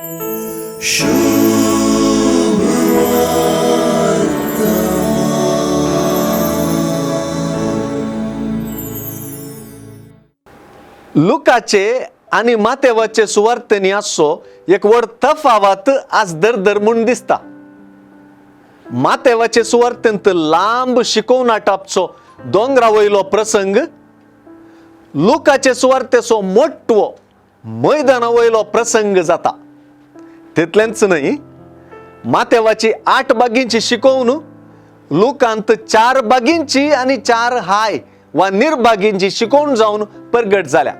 लुकाचे आणि मातेवाचे सुवार्तेनी असो एक वड तफावत आज दर म्हणून दिसता. मातेवाचे सुवार्तेंत लांब शिकवना टापचो दोंगरा वयलो प्रसंग, लुकाचे सुवार्तेचो मोठवो मैदाना वयलो प्रसंग जाता. तितलेंच न्हय, मातेवाची 8 बागींची शिकवणूक लुकांत 4 बागींची आणि 4 हाय वा निर्बागींची शिकवण जावन प्रगट जाल्या.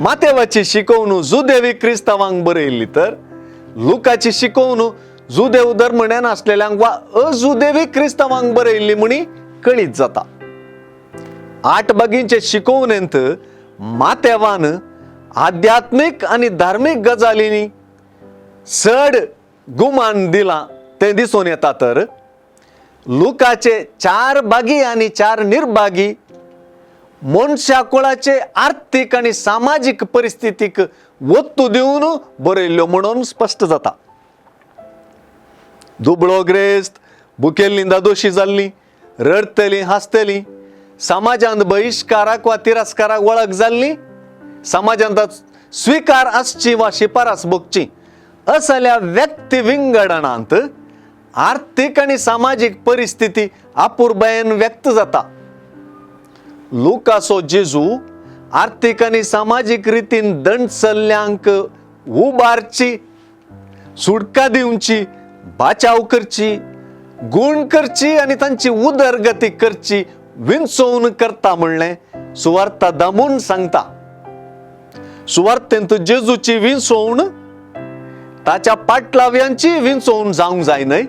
मातेवाची शिकवणूक जुदेवी क्रिस्तावांक बरयल्ली तर लुकाची शिकवणूक जुदेव धर्मण्यान असलेल्यांक वा अजुदेवी क्रिस्तावांक बरयल्ली म्हणी कळीत जाता. 8 बागींचे शिकवणेंत मातेवान आध्यात्मिक आणि धार्मिक गजालींनी चड गुमान दिला ते दिसून येता, तर लुकाचे 4 बागी आणि 4 निर्बागी मनशा कुळाचे आर्थिक आणि सामाजिक परिस्थितीक वत्तू दिवन बरयल्ल्यो म्हणून स्पष्ट जाता. दुबळोग्रेस्त, भुकेल्लिंदा दोशी जाल्ली, रडतली हांसतली, समाजांत बहिष्काराक वा तिरस्काराक वळख जाल्ली, समाजांत स्वीकार आसची वा शिफारस भोगची असल्या व्यक्ती विंगडणांत आर्थिक आणि सामाजिक परिस्थिती अपुर्बायेन व्यक्त जाता. लुकाचो जेजू आर्थिक आणि सामाजिक रितीन दंड चल्ल्यांक उबारची, सुटका दिवची, बाचाव करची, गुण करची आणि तांची उदरगती करची विंचोवन करता म्हणलें सुवार्ता दामून सांगता. सुवार्तेंत जेजूची विंचोवण ताच्या पाटलाव्यांची विंचोवण जावंक जाय न्हय.